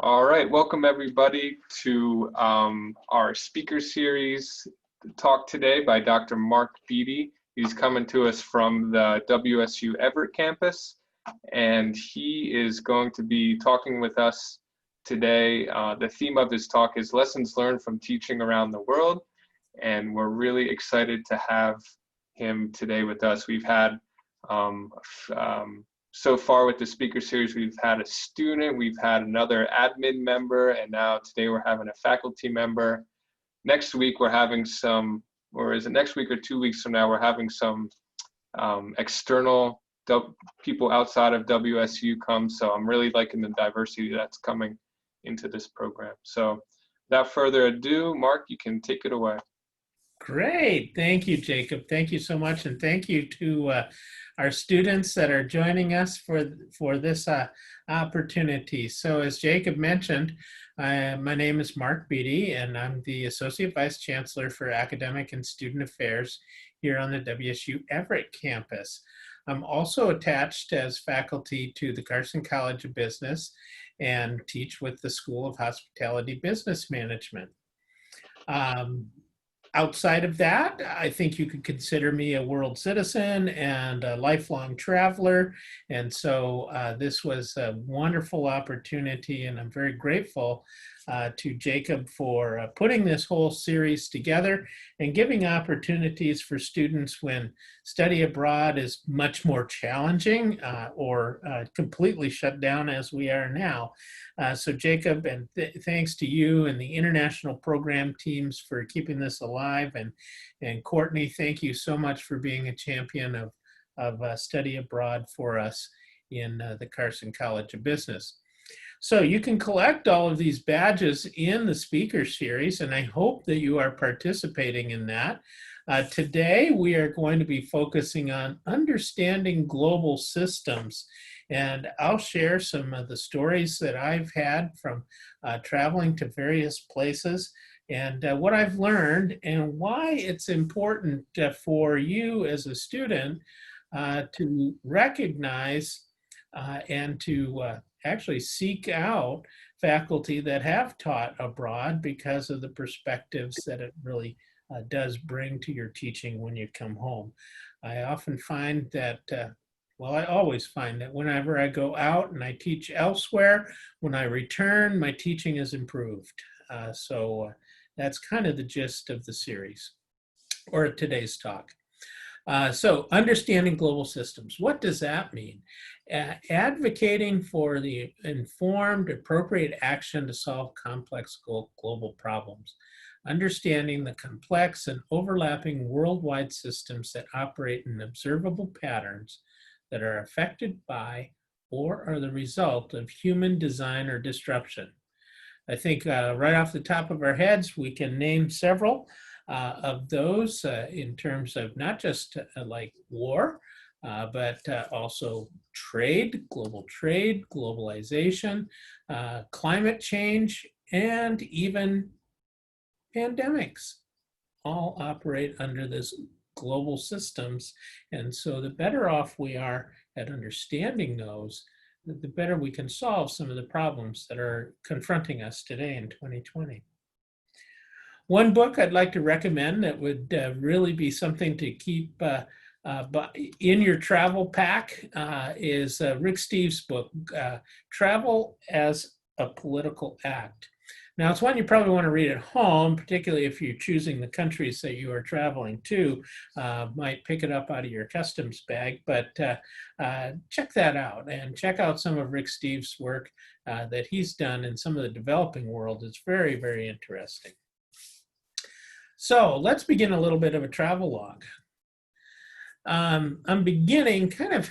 All right, welcome everybody to our speaker series talk today by Dr. Mark Beattie. He's coming to us from the WSU Everett campus, and he is going to be talking with us today. The theme of his talk is Lessons Learned from Teaching Around the World, and we're really excited to have him today with us. We've had so far with the speaker series, we've had a student, we've had another admin member, and now today we're having a faculty member. Next week we're having some, or is it next week or 2 weeks from now, we're having some external people outside of WSU come. So I'm really liking the diversity that's coming into this program. So without further ado, Mark, you can take it away. Great. Thank you, Jacob. Thank you so much. And thank you to our students that are joining us for this opportunity. So as Jacob mentioned, my name is Mark Beattie, and I'm the Associate Vice Chancellor for Academic and Student Affairs here on the WSU Everett campus. I'm also attached as faculty to the Carson College of Business and teach with the School of Hospitality Business Management. Outside of that, I think you could consider me a world citizen and a lifelong traveler. And so this was a wonderful opportunity, and I'm very grateful to Jacob for putting this whole series together and giving opportunities for students when study abroad is much more challenging or completely shut down as we are now. So Jacob, and thanks to you and the international program teams for keeping this alive. And Courtney, thank you so much for being a champion of study abroad for us in the Carson College of Business. So you can collect all of these badges in the speaker series, and I hope that you are participating in that. Today, we are going to be focusing on understanding global systems, and I'll share some of the stories that I've had from traveling to various places and what I've learned and why it's important for you as a student to recognize and to actually seek out faculty that have taught abroad because of the perspectives that it really does bring to your teaching when you come home. I often find that, I always find that whenever I go out and I teach elsewhere, when I return, my teaching is improved. So that's kind of the gist of the series or today's talk. So understanding global systems, what does that mean? Advocating for the informed, appropriate action to solve complex global problems. Understanding the complex and overlapping worldwide systems that operate in observable patterns that are affected by or are the result of human design or disruption. I think right off the top of our heads, we can name several of those in terms of not just like war, but also trade, globalization, climate change, and even pandemics all operate under this global systems. And so the better off we are at understanding those, the better we can solve some of the problems that are confronting us today in 2020. One book I'd like to recommend that would really be something to keep in your travel pack is Rick Steves' book, Travel as a Political Act. Now, it's one you probably want to read at home, particularly if you're choosing the countries that you are traveling to. Might pick it up out of your customs bag, but check that out and check out some of Rick Steves' work that he's done in some of the developing world. It's very, very interesting. So let's begin a little bit of a travel log. I'm beginning kind of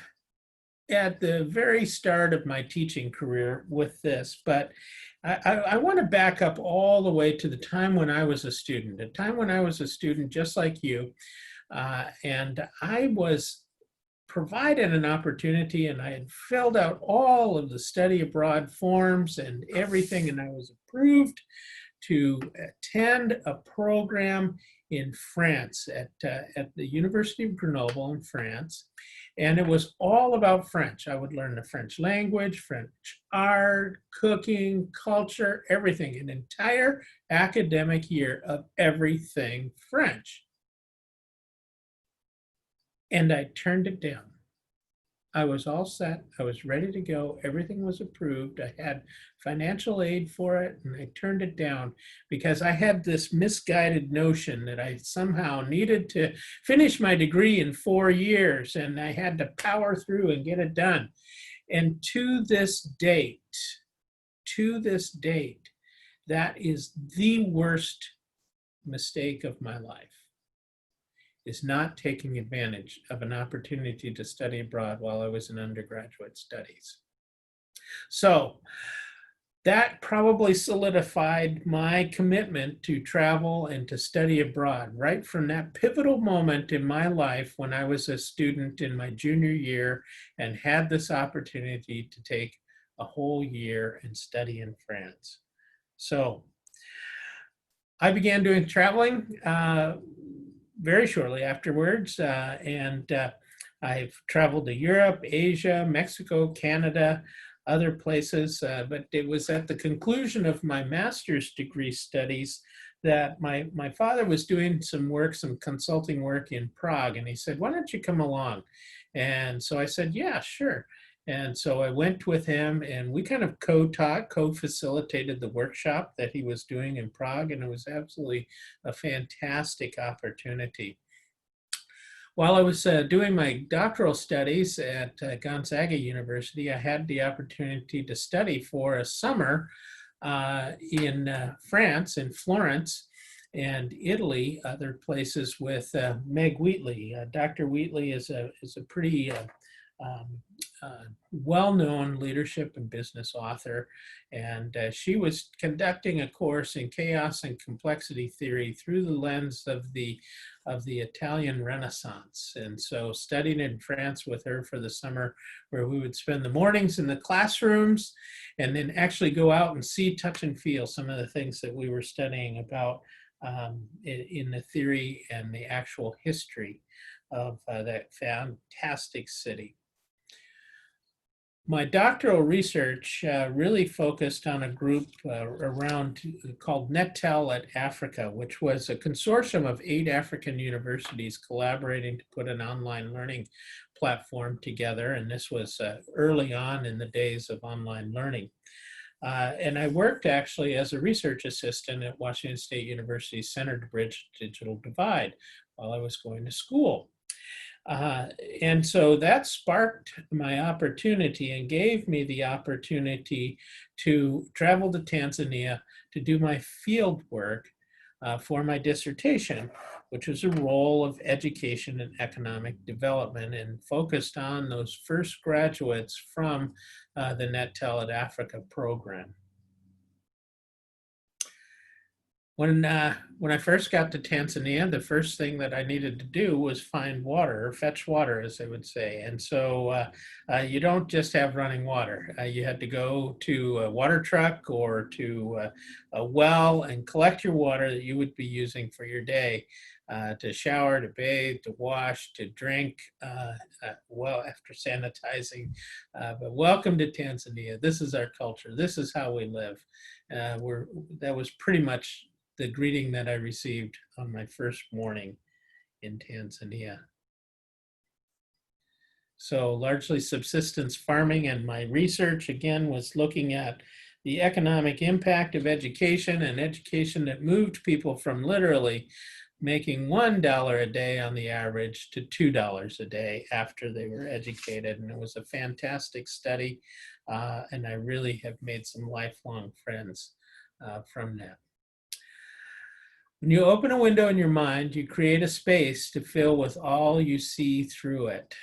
at the very start of my teaching career with this, but I want to back up all the way to the time when I was a student, just like you, and I was provided an opportunity and I had filled out all of the study abroad forms and everything, and I was approved to attend a program in France at the University of Grenoble in France. And it was all about French. I would learn the French language, French art, cooking, culture, everything, an entire academic year of everything French. And I turned it down. I was all set. I was ready to go. Everything was approved. I had financial aid for it, and I turned it down because I had this misguided notion that I somehow needed to finish my degree in 4 years and I had to power through and get it done. And to this date, that is the worst mistake of my life, is not taking advantage of an opportunity to study abroad while I was in undergraduate studies. So that probably solidified my commitment to travel and to study abroad right from that pivotal moment in my life when I was a student in my junior year and had this opportunity to take a whole year and study in France. So I began doing traveling very shortly afterwards, and I've traveled to Europe, Asia, Mexico, Canada, other places, but it was at the conclusion of my master's degree studies that my father was doing some work, some consulting work in Prague, and he said, "Why don't you come along?" And so I said, "Yeah, sure." And so I went with him and we kind of co-taught, co-facilitated the workshop that he was doing in Prague, and it was absolutely a fantastic opportunity. While I was doing my doctoral studies at Gonzaga University, I had the opportunity to study for a summer in France, in Florence, and Italy, other places with Meg Wheatley. Dr. Wheatley is a pretty um, well-known leadership and business author, and she was conducting a course in chaos and complexity theory through the lens of the Italian Renaissance. And so studying in France with her for the summer, where we would spend the mornings in the classrooms and then actually go out and see, touch, and feel some of the things that we were studying about in the theory and the actual history of that fantastic city. My doctoral research really focused on a group around called NetTel at Africa, which was a consortium of 8 African universities collaborating to put an online learning platform together. And this was early on in the days of online learning. And I worked actually as a research assistant at Washington State University's Center to Bridge the Digital Divide while I was going to school. And so that sparked my opportunity and gave me the opportunity to travel to Tanzania to do my field work for my dissertation, which was a role of education and economic development, and focused on those first graduates from the NetTel at Africa program. When I first got to Tanzania, the first thing that I needed to do was find water, or fetch water, as they would say. And so you don't just have running water. You had to go to a water truck or to a well and collect your water that you would be using for your day to shower, to bathe, to wash, to drink, well, after sanitizing. But welcome to Tanzania. This is our culture. This is how we live. That was pretty much the greeting that I received on my first morning in Tanzania. So largely subsistence farming, and my research again was looking at the economic impact of education, and education that moved people from literally making $1 a day on the average to $2 a day after they were educated. And it was a fantastic study, and I really have made some lifelong friends from that. When you open a window in your mind, you create a space to fill with all you see through it.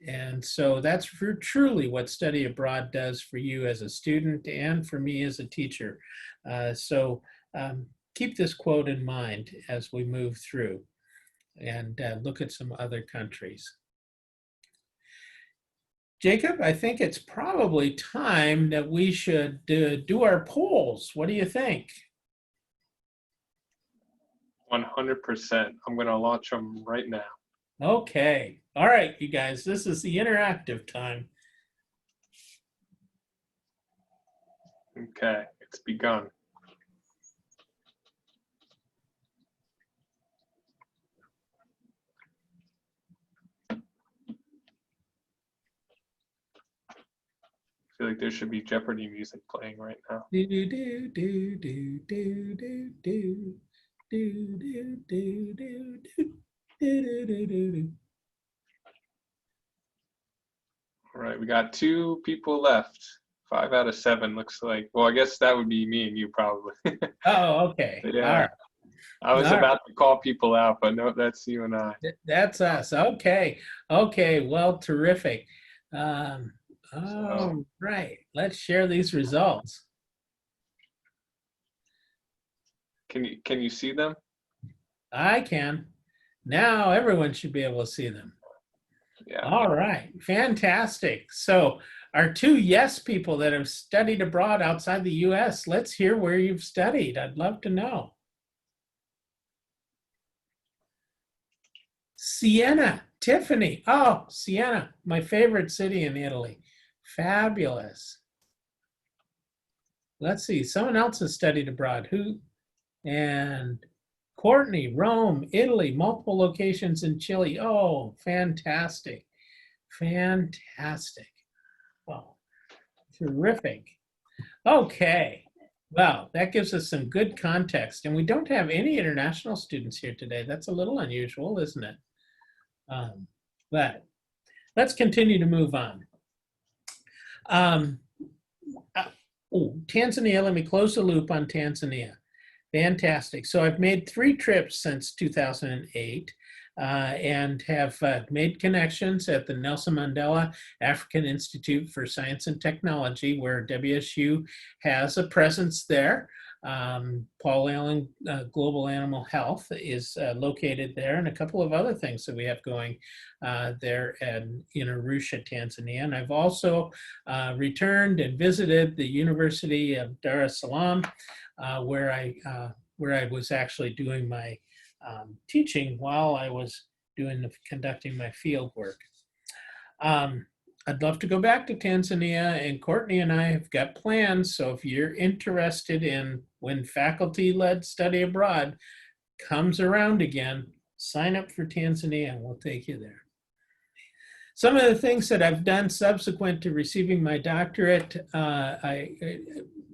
And so that's truly what study abroad does for you as a student and for me as a teacher. Keep this quote in mind as we move through and look at some other countries. Jacob, I think it's probably time that we should do our polls. What do you think? 100%. I'm going to launch them right now. Okay. All right, you guys, this is the interactive time. Okay, it's begun. I feel like there should be Jeopardy music playing right now. Do do do do do do do do do do do do do do do. All right, we got 2 people left. 5 out of 7 looks like. Well, I guess that would be me and you probably. Oh, okay. All Yeah, right. I was All right. about to call people out, but no, that's you and I. That's us. Okay. Okay. Well, terrific. Um, So, all right. Let's share these results. can you see them? I can. Now everyone should be able to see them. Yeah. All right. Fantastic. So, our 2 yes people that have studied abroad outside the US, let's hear where you've studied. I'd love to know. Siena, Tiffany. Oh, Siena, my favorite city in Italy. Fabulous. Let's see. Someone else has studied abroad. Who? And Courtney, Rome, Italy, multiple locations in Chile. Oh, fantastic. Fantastic. Well, terrific. Okay. Well, that gives us some good context. And we don't have any international students here today. That's a little unusual, isn't it? But let's continue to move on. Um, Tanzania, let me close the loop on Tanzania. Fantastic. So I've made 3 trips since 2008 and have made connections at the Nelson Mandela African Institute for Science and Technology, where WSU has a presence there. Paul Allen Global Animal Health is located there, and a couple of other things that we have going there in Arusha, Tanzania. And I've also returned and visited the University of Dar es Salaam, where I was actually doing my teaching while I was conducting my field work. I'd love to go back to Tanzania, and Courtney and I have got plans. So if you're interested in when faculty-led study abroad comes around again, sign up for Tanzania and we'll take you there. Some of the things that I've done subsequent to receiving my doctorate, I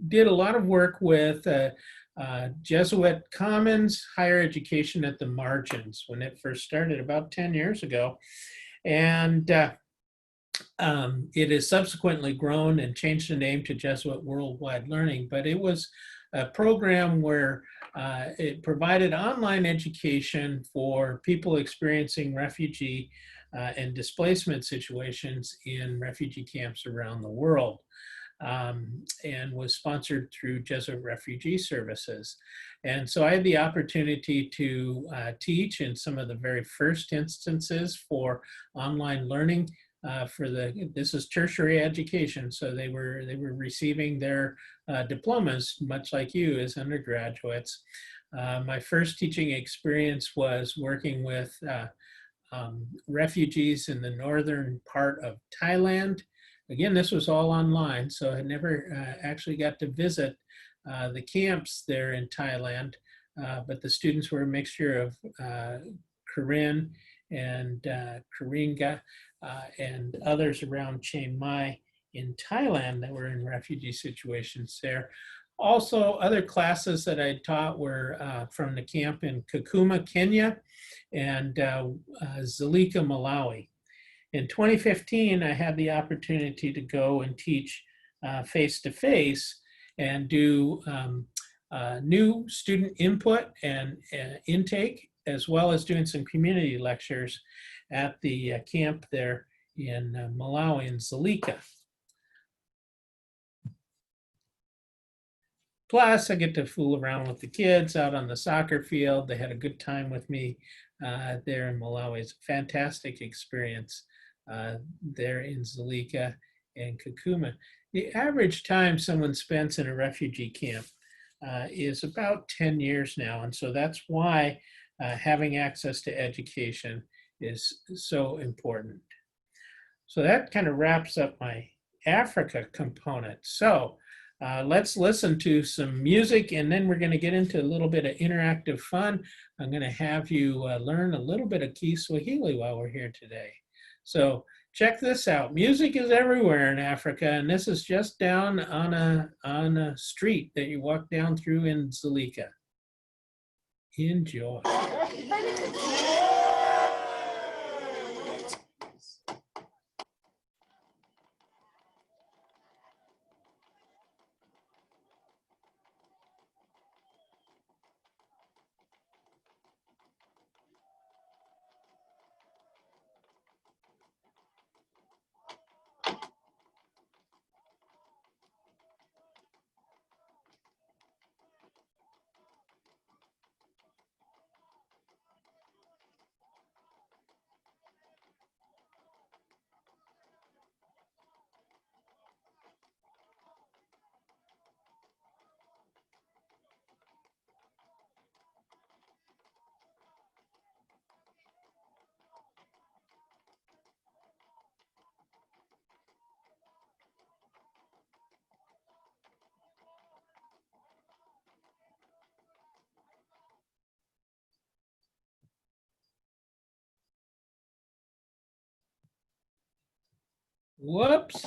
did a lot of work with Jesuit Commons higher education at the margins when it first started about 10 years ago. And it has subsequently grown and changed the name to Jesuit Worldwide Learning, but it was a program where it provided online education for people experiencing refugee and displacement situations in refugee camps around the world. And was sponsored through Jesuit Refugee Services. And so I had the opportunity to teach in some of the very first instances for online learning this is tertiary education. So they were receiving their diplomas, much like you as undergraduates. My first teaching experience was working with refugees in the northern part of Thailand. Again, this was all online, so I never actually got to visit the camps there in Thailand, but the students were a mixture of Karen and Karinga and others around Chiang Mai in Thailand that were in refugee situations there. Also, other classes that I taught were from the camp in Kakuma, Kenya, and Zalika, Malawi. In 2015, I had the opportunity to go and teach face-to-face and do new student input and intake, as well as doing some community lectures at the camp there in Malawi in Zalika. Plus, I get to fool around with the kids out on the soccer field. They had a good time with me there in Malawi. It's a fantastic experience there in Zalika and Kakuma. The average time someone spends in a refugee camp is about 10 years now. And so that's why having access to education is so important. So that kind of wraps up my Africa component. So let's listen to some music, and then we're going to get into a little bit of interactive fun. I'm going to have you learn a little bit of Kiswahili while we're here today. So check this out. Music is everywhere in Africa, and this is just down on a street that you walk down through in Zalika. Enjoy. Whoops.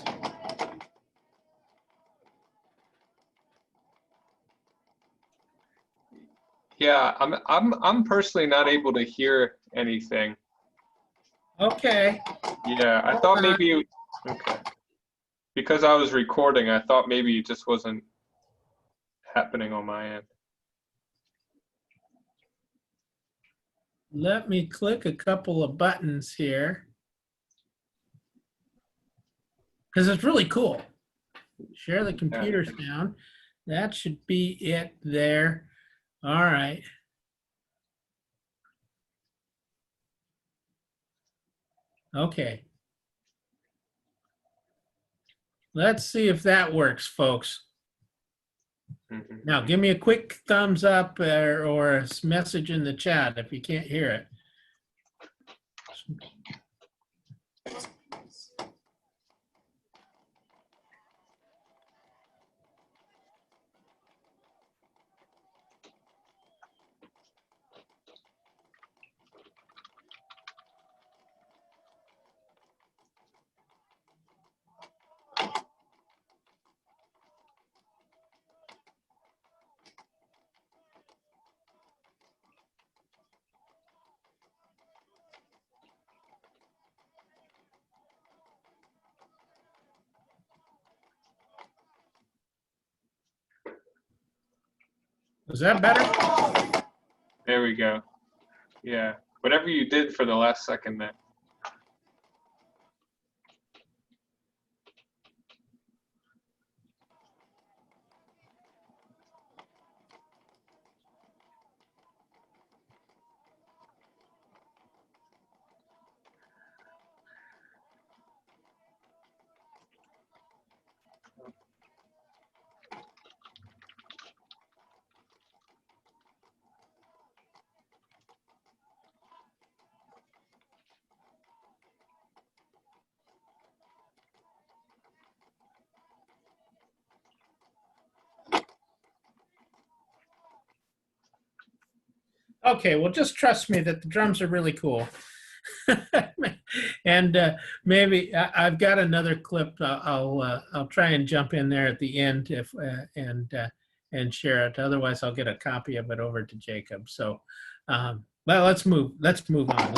Yeah, I'm personally not able to hear anything. Okay. Yeah, I thought maybe okay. Because I was recording, I thought maybe it just wasn't happening on my end. Let me click a couple of buttons here, because it's really cool. Share the computer sound. That should be it there. All right. Okay. Let's see if that works, folks. Mhm. Now, give me a quick thumbs up or a message in the chat if you can't hear it. Was that better? There we go. Yeah, whatever you did for the last second there. Okay, well, just trust me that the drums are really cool. And maybe I've got another clip. I'll try and jump in there at the end if and share it. Otherwise, I'll get a copy of it over to Jacob. So, well, let's move on.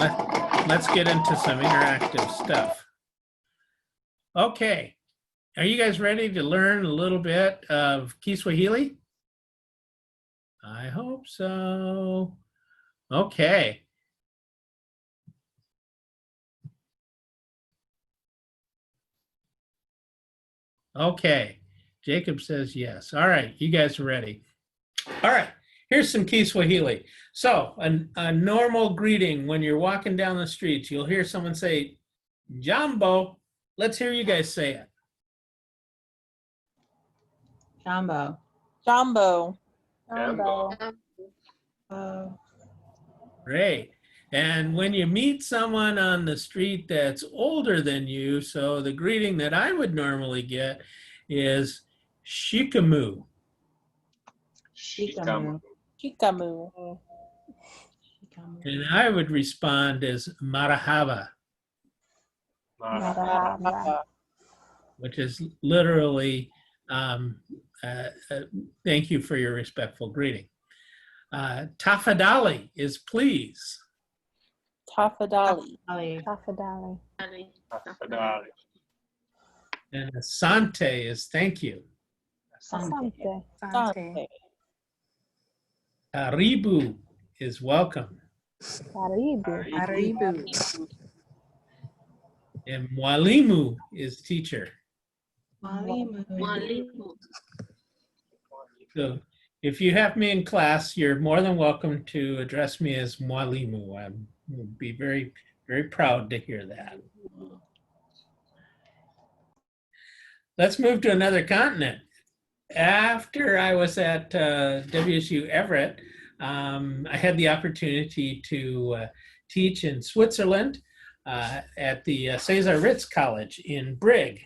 Let's get into some interactive stuff. Okay, are you guys ready to learn a little bit of Kiswahili? I hope so. Okay. Okay. Jacob says yes. All right. You guys are ready. All right. Here's some Kiswahili. So, a normal greeting when you're walking down the streets, you'll hear someone say, Jambo. Let's hear you guys say it. Jumbo. Jumbo. Jambo. Great. And when you meet someone on the street that's older than you, so the greeting that I would normally get is shikamu. Shikamu. Chikamu. And I would respond as marahaba, Marahaba. which is literally um, uh, uh, thank you for your respectful greeting. Tafadali is please. Tafadali. Tafadali. Tafadali. And asante is thank you. Asante. Sante. Karibu is welcome. Karibu. And mwalimu is teacher. So if you have me in class, you're more than welcome to address me as mwalimu. I would be very, very proud to hear that. Let's move to another continent. After I was at WSU Everett, I had the opportunity to teach in Switzerland at the Cesar Ritz College in Brig.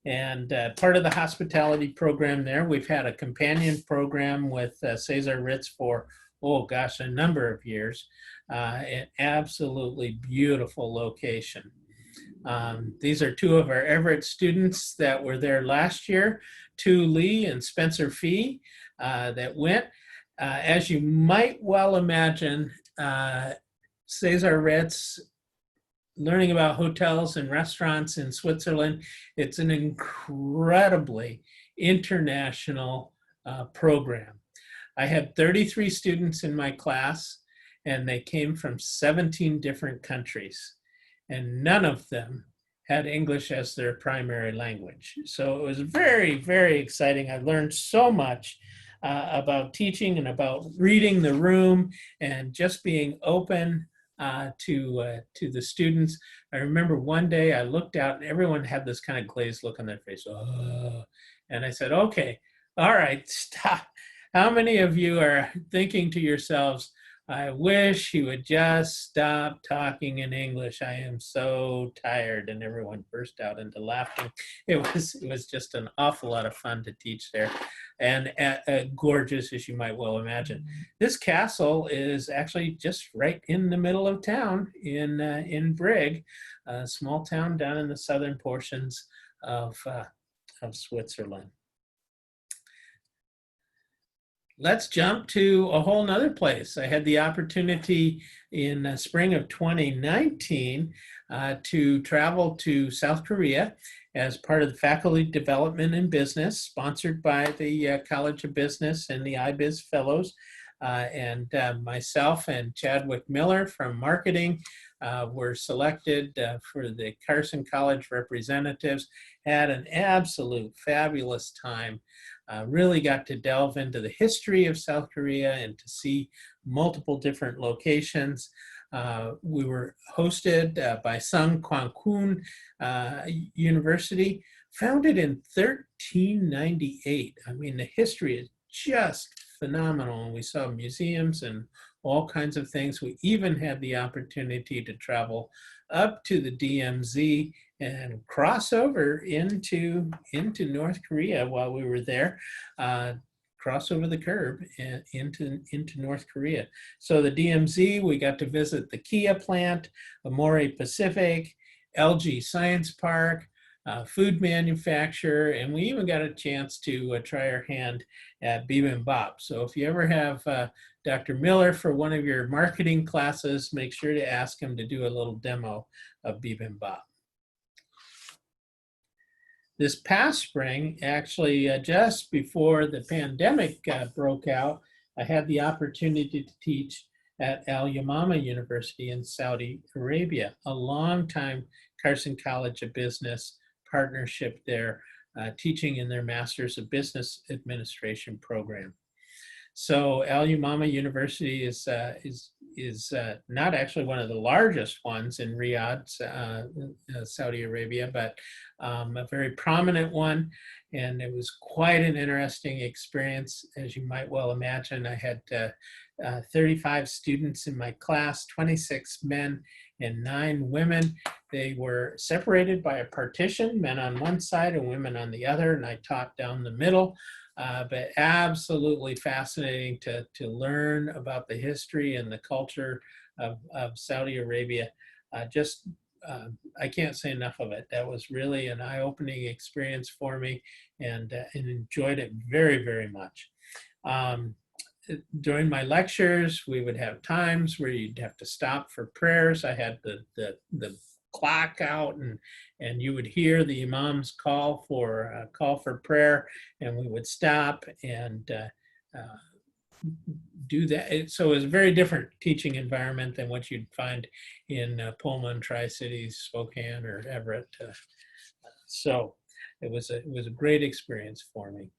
And part of the hospitality program there, we've had a companion program with Cesar Ritz for, oh gosh, a number of years. An absolutely beautiful location. These are two of our Everett students that were there last year, Tu Lee and Spencer Fee, that went. As you might well imagine, Cesar Ritz, learning about hotels and restaurants in Switzerland, it's an incredibly international program. I had 33 students in my class, and they came from 17 different countries, and none of them had English as their primary language. So it was very, very exciting. I learned so much about teaching and about reading the room and just being open to the students. I remember one day I looked out and everyone had this kind of glazed look on their face. Oh. And I said, okay, all right, stop. How many of you are thinking to yourselves, I wish he would just stop talking in English. I am so tired. And everyone burst out into laughing. It was just an awful lot of fun to teach there, and gorgeous, as you might well imagine. This castle is actually just right in the middle of town in Brig, a small town down in the southern portions of Switzerland. Let's jump to a whole nother place. I had the opportunity in spring of 2019 to travel to South Korea as part of the Faculty Development in Business, sponsored by the College of Business and the IBIZ Fellows. And myself and Chadwick Miller from marketing were selected for the Carson College representatives. Had an absolute fabulous time. Really got to delve into the history of South Korea and to see multiple different locations. We were hosted by Sung Kwang Kun University, founded in 1398. I mean, the history is just phenomenal. And we saw museums and all kinds of things. We even had the opportunity to travel up to the DMZ and cross over into North Korea while we were there, cross over the curb and into North Korea. So the DMZ, we got to visit the Kia plant, Amore Pacific, LG Science Park, food manufacturer, and we even got a chance to try our hand at bibimbap. So if you ever have Dr. Miller for one of your marketing classes, make sure to ask him to do a little demo of bibimbap. This past spring, actually just before the pandemic broke out, I had the opportunity to teach at Al Yamama University in Saudi Arabia, a long-time Carson College of Business partnership there, teaching in their Masters of Business Administration program. So Al Yamama University is is not actually one of the largest ones in Riyadh, Saudi Arabia, but a very prominent one. And it was quite an interesting experience, as you might well imagine. I had 35 students in my class, 26 men and 9 women. They were separated by a partition, men on one side and women on the other, and I taught down the middle. But absolutely fascinating to learn about the history and the culture of Saudi Arabia. I can't say enough of it. That was really an eye-opening experience for me, and enjoyed it very, very much. During my lectures, we would have times where you'd have to stop for prayers. I had the clock out, and you would hear the imam's call for prayer, and we would stop and do that. So it was a very different teaching environment than what you'd find in Pullman, Tri-Cities, Spokane, or Everett. So it was a great experience for me.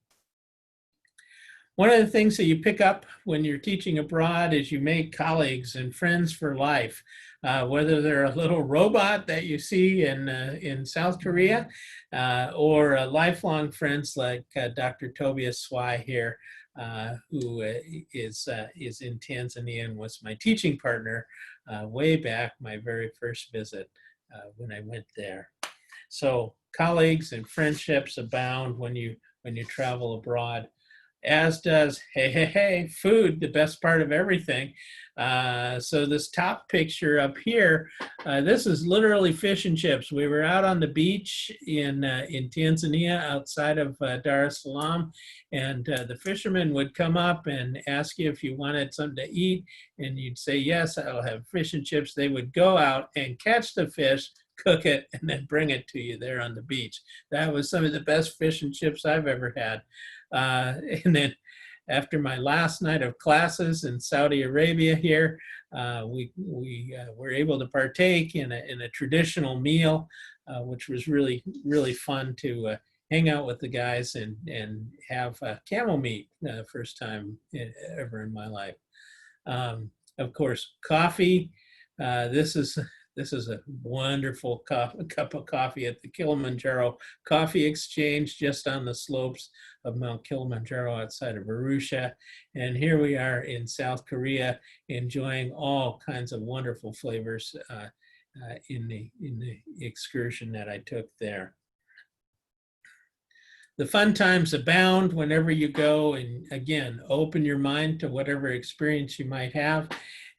One of the things that you pick up when you're teaching abroad is you make colleagues and friends for life, whether they're a little robot that you see in South Korea, or lifelong friends like Dr. Tobias Swai here, who is in Tanzania and was my teaching partner way back my very first visit when I went there. So colleagues and friendships abound when you travel abroad, as does, hey, food, the best part of everything. So this top picture up here, this is literally fish and chips. We were out on the beach in Tanzania outside of Dar es Salaam, and the fishermen would come up and ask you if you wanted something to eat, and you'd say, yes, I'll have fish and chips. They would go out and catch the fish, cook it, and then bring it to you there on the beach. That was some of the best fish and chips I've ever had. And then after my last night of classes in Saudi Arabia here, we were able to partake in a traditional meal, which was really, really fun to hang out with the guys and have camel meat, first time ever in my life. Of course, coffee. This is a wonderful cup of coffee at the Kilimanjaro Coffee Exchange, just on the slopes of Mount Kilimanjaro outside of Arusha. And here we are in South Korea, enjoying all kinds of wonderful flavors in the excursion that I took there. The fun times abound whenever you go, and again, open your mind to whatever experience you might have,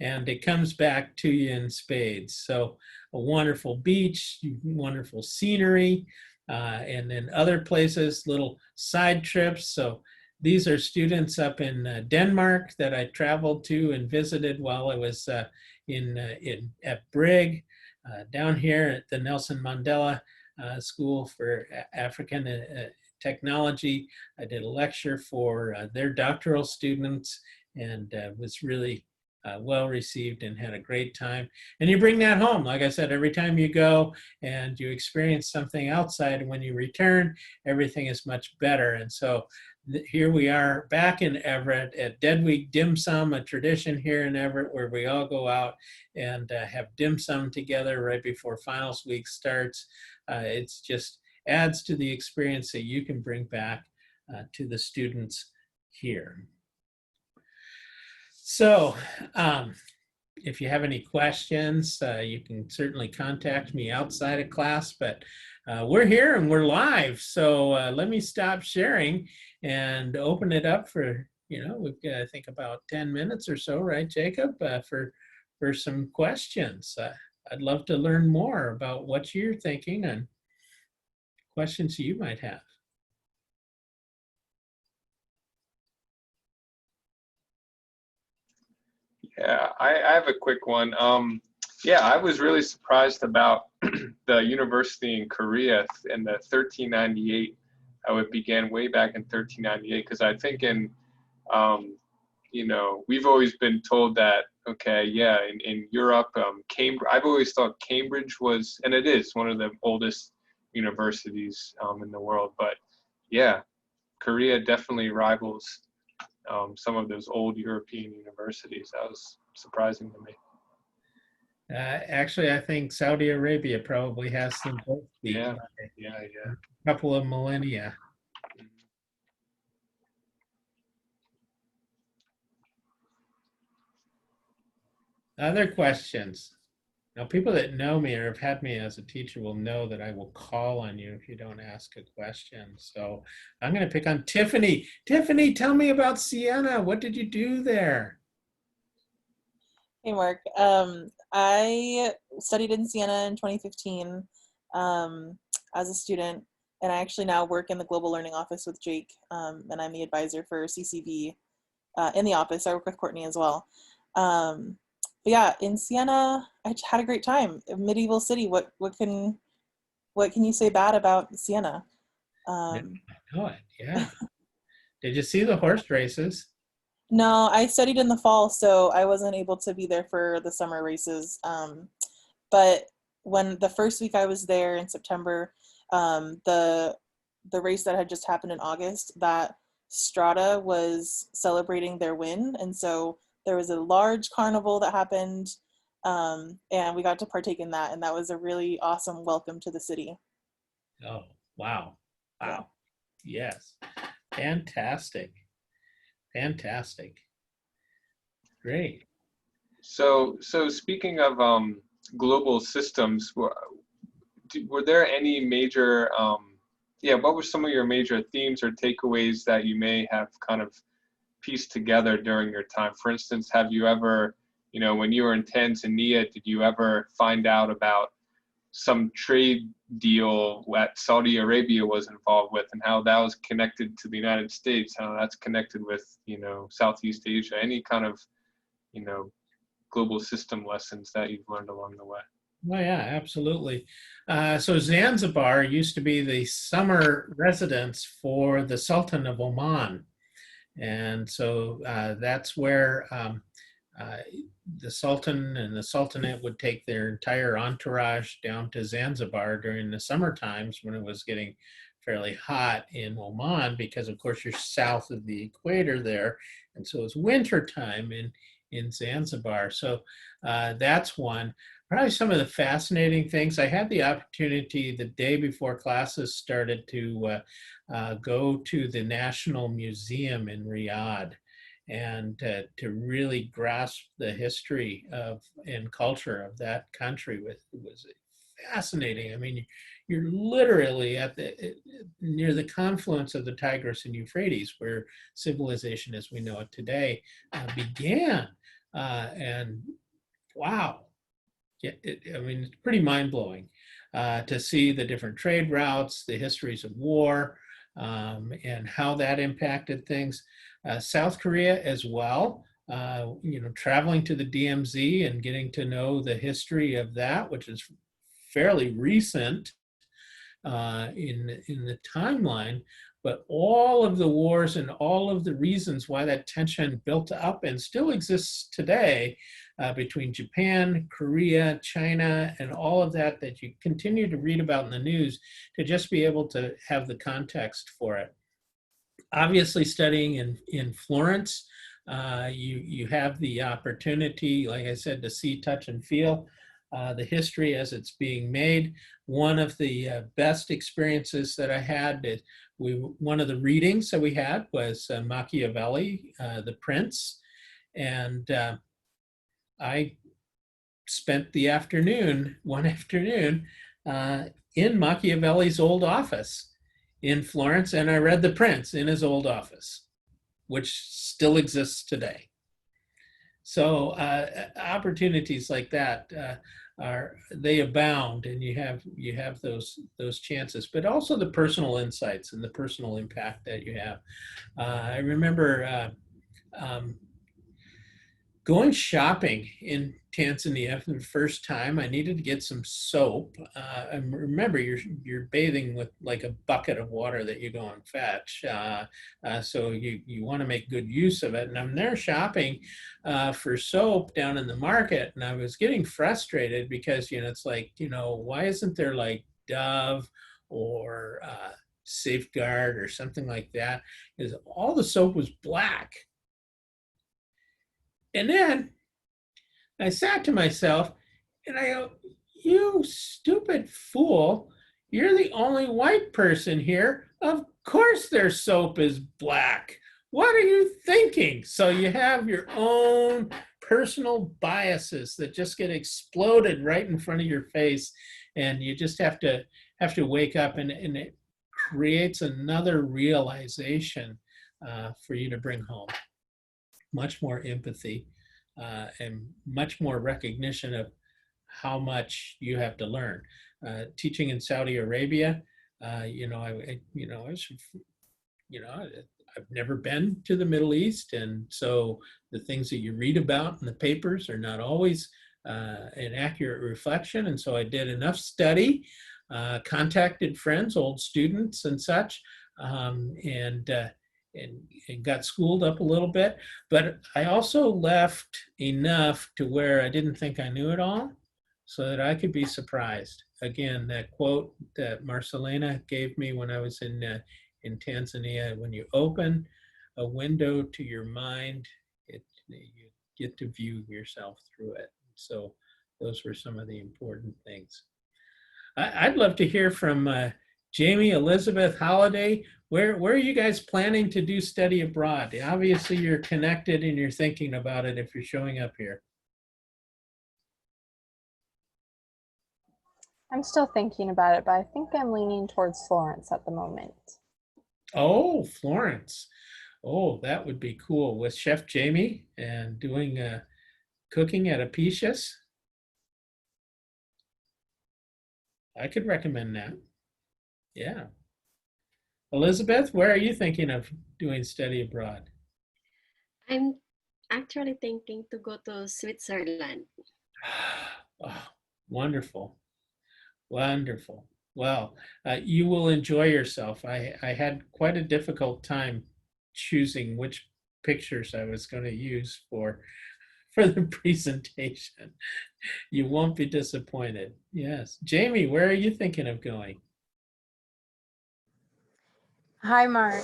and it comes back to you in spades. So a wonderful beach, wonderful scenery, and then other places, little side trips. So these are students up in Denmark that I traveled to and visited while I was at Brig. Down here at the Nelson Mandela School for African Technology, I did a lecture for their doctoral students, and was really well received and had a great time. And you bring that home. Like I said, every time you go and you experience something outside, and when you return, everything is much better. And so here we are back in Everett at Dead Week Dim Sum, a tradition here in Everett where we all go out and have dim sum together right before finals week starts. It's just adds to the experience that you can bring back to the students here. So if you have any questions, you can certainly contact me outside of class, but we're here and we're live. So let me stop sharing and open it up for, we've got, I think, about 10 minutes or so, right, Jacob, for some questions. I'd love to learn more about what you're thinking and questions you might have. Yeah, I have a quick one. Yeah, I was really surprised about the university in Korea in the 1398. How it began way back in 1398, because I think we've always been told that, okay, yeah, in Europe, Cambridge, I've always thought Cambridge was, and it is, one of the oldest universities in the world. But yeah, Korea definitely rivals some of those old European universities. I was surprising to me. Actually, I think Saudi Arabia probably has them both beat Yeah, by yeah, a couple of millennia. Other questions? Now, people that know me or have had me as a teacher will know that I will call on you if you don't ask a question. So I'm going to pick on Tiffany. Tiffany, tell me about Siena. What did you do there? Hey, Mark. I studied in Siena in 2015 as a student, and I actually now work in the Global Learning Office with Jake, and I'm the advisor for CCV in the office. I work with Courtney as well. But yeah, in Siena, I had a great time. A medieval city. What can you say bad about Siena? I know it, yeah. Did you see the horse races? No, I studied in the fall, so I wasn't able to be there for the summer races. But when the first week I was there in September, the race that had just happened in August, that Strata was celebrating their win, and so there was a large carnival that happened, and we got to partake in that, and that was a really awesome welcome to the city. Oh, wow. Yeah. Wow. Yes. Fantastic. Fantastic. Great. So speaking of global systems, were there any major, yeah, what were some of your major themes or takeaways that you may have kind of pieced together during your time? For instance, have you ever, when you were in Tanzania, did you ever find out about some trade deal that Saudi Arabia was involved with and how that was connected to the United States, how that's connected with, Southeast Asia, any kind of, global system lessons that you've learned along the way? Oh, yeah, absolutely. So Zanzibar used to be the summer residence for the Sultan of Oman. And so that's where the Sultan and the Sultanate would take their entire entourage down to Zanzibar during the summer times when it was getting fairly hot in Oman, because of course you're south of the equator there. And so it's winter time in Zanzibar. So that's one. Probably some of the fascinating things. I had the opportunity the day before classes started to go to the National Museum in Riyadh and to really grasp the history of and culture of that country. It was fascinating. I mean, you're literally at the near the confluence of the Tigris and Euphrates, where civilization as we know it today began. And wow, yeah, I mean, it's pretty mind-blowing to see the different trade routes, the histories of war, and how that impacted things. South Korea as well, traveling to the DMZ and getting to know the history of that, which is fairly recent in the timeline, but all of the wars and all of the reasons why that tension built up and still exists today between Japan, Korea, China, and all of that you continue to read about in the news, to just be able to have the context for it. Obviously, studying in Florence, you have the opportunity, like I said, to see, touch, and feel the history as it's being made. One of the best experiences that I had, one of the readings that we had was Machiavelli, The Prince, and I spent the one afternoon, in Machiavelli's old office in Florence, and I read The Prince in his old office, which still exists today. So opportunities like that they abound, and you have those chances, but also the personal insights and the personal impact that you have. I remember going shopping in Tanzania for the first time. I needed to get some soap. And remember, you're bathing with like a bucket of water that you go and fetch. So you want to make good use of it. And I'm there shopping for soap down in the market, and I was getting frustrated because it's like, why isn't there like Dove or Safeguard or something like that? Because all the soap was black. And then I sat to myself and I go, you stupid fool. You're the only white person here. Of course their soap is black. What are you thinking? So you have your own personal biases that just get exploded right in front of your face. And you just have to wake up, and it creates another realization for you to bring home. Much more empathy and much more recognition of how much you have to learn. Teaching in Saudi Arabia, I was, you know, I've never been to the Middle East, and so the things that you read about in the papers are not always an accurate reflection. And so I did enough study, contacted friends, old students, and such, and got schooled up a little bit. But I also left enough to where I didn't think I knew it all, so that I could be surprised. Again, that quote that Marcelina gave me when I was in Tanzania: when you open a window to your mind, you get to view yourself through it. So those were some of the important things. I'd love to hear from Jamie, Elizabeth, Holiday. Where are you guys planning to do study abroad? Obviously, you're connected and you're thinking about it if you're showing up here. I'm still thinking about it, but I think I'm leaning towards Florence at the moment. Oh, Florence. Oh, that would be cool with Chef Jamie and doing cooking at Apicius. I could recommend that. Yeah. Elizabeth, where are you thinking of doing study abroad? I'm actually thinking to go to Switzerland. Oh, wonderful. Wonderful. Well, you will enjoy yourself. I had quite a difficult time choosing which pictures I was going to use for the presentation. You won't be disappointed. Yes. Jamie, where are you thinking of going? Hi, Mark.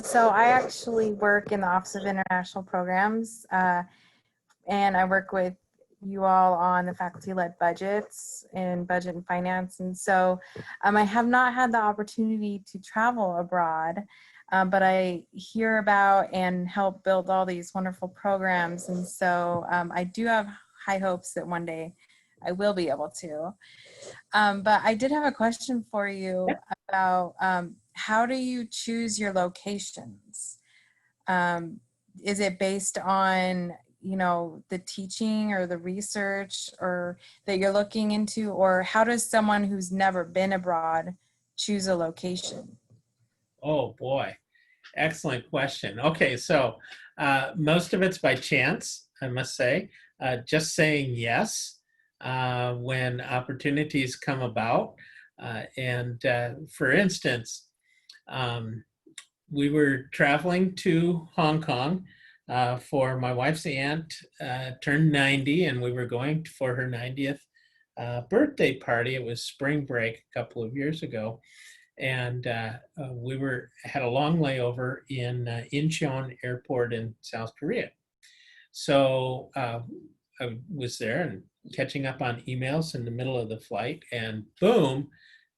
So I actually work in the Office of International Programs, and I work with you all on the faculty-led budgets and budget and finance. And so I have not had the opportunity to travel abroad, but I hear about and help build all these wonderful programs. And so I do have high hopes that one day I will be able to. But I did have a question for you about how do you choose your locations? Is it based on, the teaching or the research or that you're looking into, or how does someone who's never been abroad choose a location? Oh boy, excellent question. Okay, so most of it's by chance, I must say. Just saying yes when opportunities come about. For instance, we were traveling to Hong Kong for my wife's aunt turned 90, and we were going for her 90th birthday party. It was spring break a couple of years ago, and we had a long layover in Incheon Airport in South Korea. So I was there and catching up on emails in the middle of the flight, and boom,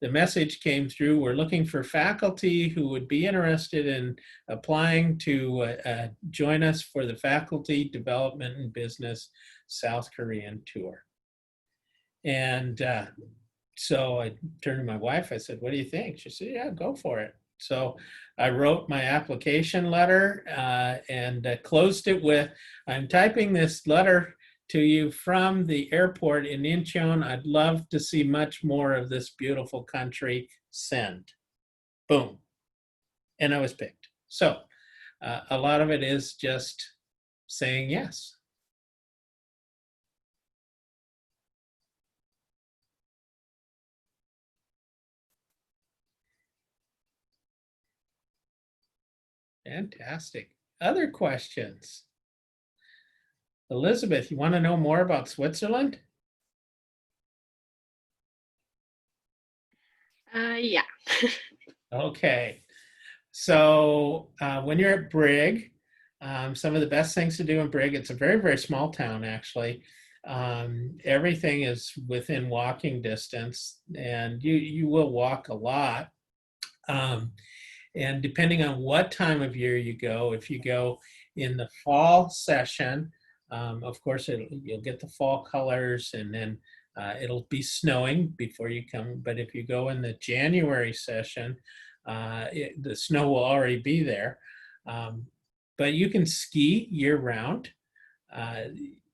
the message came through: we're looking for faculty who would be interested in applying to join us for the Faculty Development and Business South Korean Tour. And so I turned to my wife, I said, what do you think? She said, yeah, go for it. So I wrote my application letter and closed it with, I'm typing this letter to you from the airport in Incheon. I'd love to see much more of this beautiful country. Send. Boom. And I was picked. So a lot of it is just saying yes. Fantastic. Other questions? Elizabeth, you want to know more about Switzerland? Yeah. Okay. So when you're at Brig, some of the best things to do in Brig, it's a very, very small town, actually. Everything is within walking distance, and you will walk a lot. Um, and depending on what time of year you go, if you go in the fall session, of course, you'll get the fall colors, and then it'll be snowing before you come. But if you go in the January session, the snow will already be there. But you can ski year round. Uh,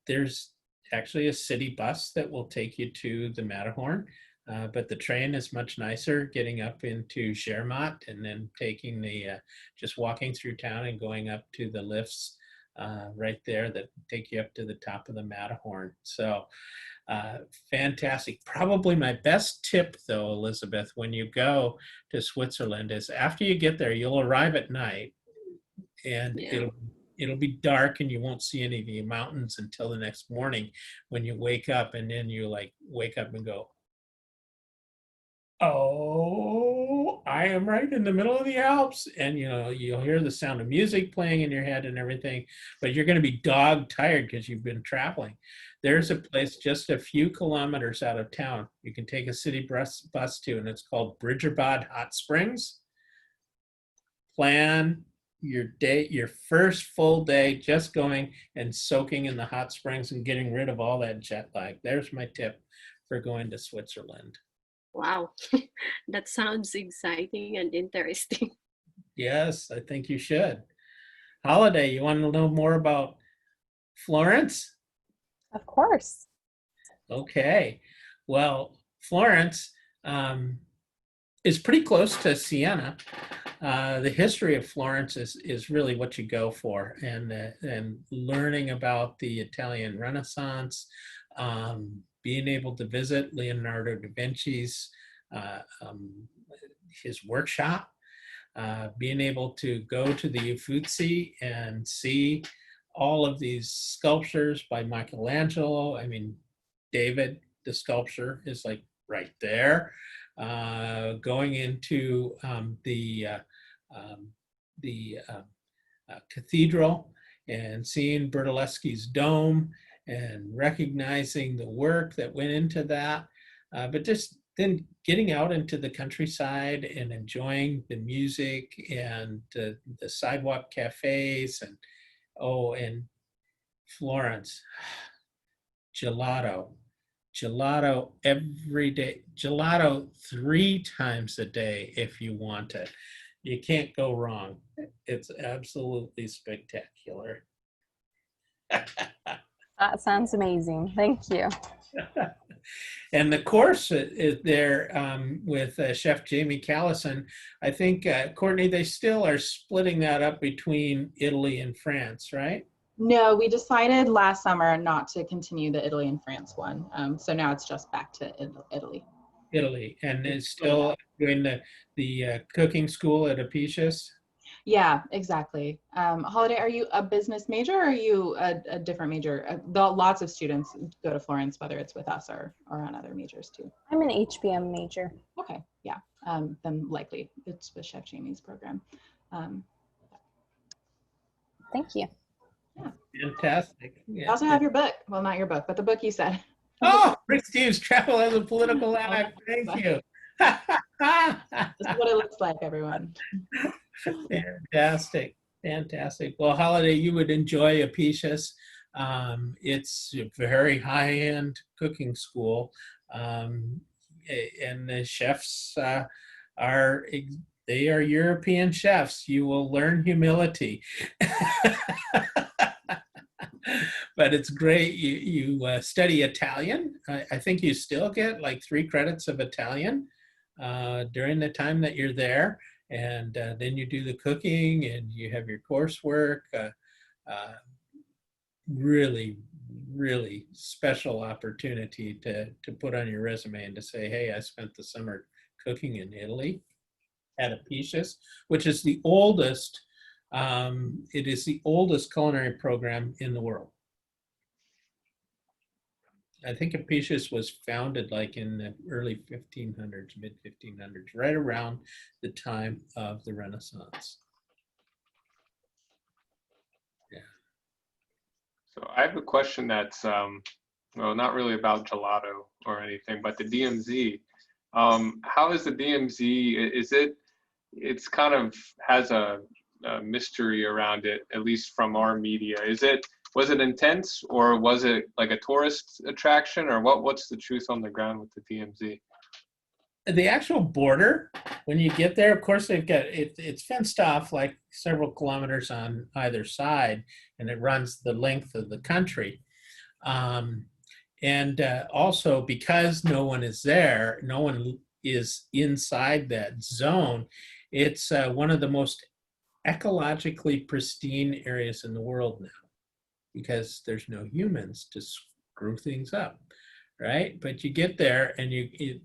there's actually a city bus that will take you to the Matterhorn. But the train is much nicer, getting up into Zermatt and then taking just walking through town and going up to the lifts right there that take you up to the top of the Matterhorn. So fantastic. Probably my best tip though, Elizabeth, when you go to Switzerland is after you get there, you'll arrive at night and Yeah. it'll be dark and you won't see any of the mountains until the next morning when you wake up, and then you like wake up and go, oh, I am right in the middle of the Alps. And you'll hear the sound of music playing in your head and everything, but you're going to be dog tired because you've been traveling. There's a place just a few kilometers out of town you can take a city bus to, and it's called Bridgerbad Hot Springs. Plan your first full day just going and soaking in the hot springs and getting rid of all that jet lag. There's my tip for going to Switzerland. Wow. That sounds exciting and interesting. Yes, I think you should. Holiday, you want to know more about Florence? Of course. Okay. Well, Florence is pretty close to Siena. The history of Florence is really what you go for, and learning about the Italian Renaissance, being able to visit Leonardo da Vinci's his workshop, being able to go to the Uffizi and see all of these sculptures by Michelangelo. I mean, David, the sculpture, is like right there. Going into the cathedral and seeing Bertoleschi's dome and recognizing the work that went into that. But just then getting out into the countryside and enjoying the music and the sidewalk cafes and Florence, gelato every day, gelato 3 times a day if you want it. You can't go wrong. It's absolutely spectacular. That sounds amazing. Thank you. And the course is there with Chef Jamie Callison. I think, Courtney, they still are splitting that up between Italy and France, right? No, we decided last summer not to continue the Italy and France one. So now it's just back to Italy. Italy, and is still doing the cooking school at Apicius? Yeah, exactly. Holiday, are you a business major or are you a different major? Lots of students go to Florence, whether it's with us or on other majors too. I'm an HBM major. Okay, yeah, then likely it's with Chef Jamie's program. Thank you. Yeah. Fantastic. You Yeah. also have your book. Well, not your book, but the book you said. Oh, Rick Steves, Travel as a Political Act. Thank you. This is what it looks like, everyone. Fantastic. Fantastic. Well, Holiday, you would enjoy Apicius. It's a very high-end cooking school. And the chefs they are European chefs. You will learn humility. But it's great. You study Italian. I think you still get like 3 credits of Italian during the time that you're there. And then you do the cooking and you have your coursework. Really, really special opportunity to put on your resume and to say, hey, I spent the summer cooking in Italy at Apicius, which is the oldest, it is the oldest culinary program in the world. I think Apicius was founded like in the early 1500s, mid 1500s, right around the time of the Renaissance. Yeah. So I have a question that's well, not really about gelato or anything, but the DMZ. How is the DMZ? It's kind of has a mystery around it, at least from our media. Was it intense, or was it like a tourist attraction, or what's the truth on the ground with the DMZ? The actual border, when you get there, of course, they've got it's fenced off like several kilometers on either side, and it runs the length of the country. And also, because no one is there, no one is inside that zone, it's one of the most ecologically pristine areas in the world now, because there's no humans to screw things up, right? But you get there, and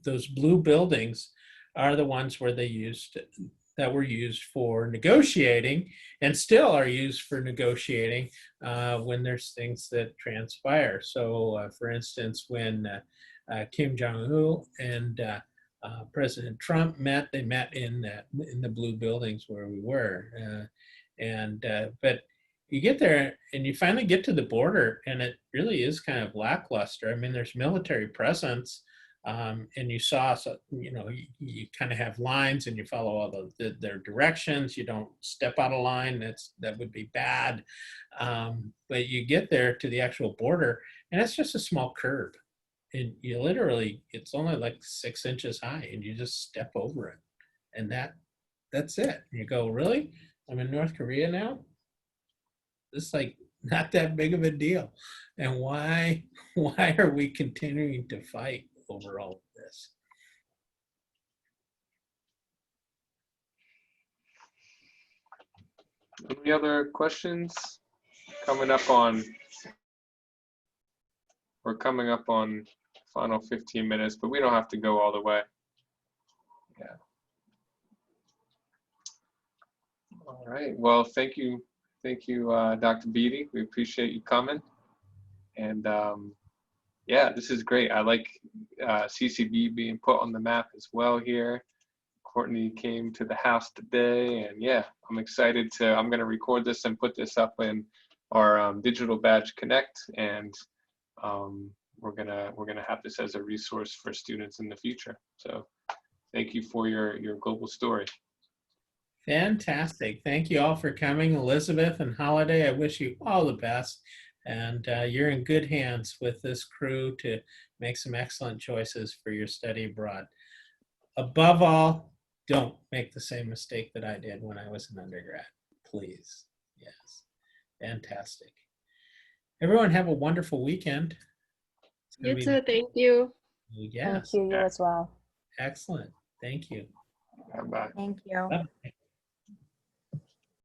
those blue buildings are the ones where that were used for negotiating, and still are used for negotiating when there's things that transpire. So, for instance, when Kim Jong-un and President Trump met, they met in the blue buildings where we were, but you get there and you finally get to the border, and it really is kind of lackluster. I mean, there's military presence, and you saw, so, you kind of have lines, and you follow all their directions. You don't step out of line. That would be bad. But you get there to the actual border, and it's just a small curb. And you literally, it's only like 6 inches high, and you just step over it. And that's it. You go, really? I'm in North Korea now? It's like not that big of a deal. And why are we continuing to fight over all of this? Any other questions? We're coming up on final 15 minutes, but we don't have to go all the way. Yeah. All right. Well, thank you, Dr. Beattie. We appreciate you coming. And yeah, this is great. I like CCB being put on the map as well here. Courtney came to the house today, and yeah, I'm excited I'm going to record this and put this up in our Digital Badge Connect, and we're gonna have this as a resource for students in the future. So thank you for your global story. Fantastic. Thank you all for coming. Elizabeth and Holiday, I wish you all the best. And you're in good hands with this crew to make some excellent choices for your study abroad. Above all, don't make the same mistake that I did when I was an undergrad, please. Yes, fantastic. Everyone have a wonderful weekend. You too, thank you. Yes. Thank you, you as well. Excellent. Thank you. Bye-bye. Thank you. Bye.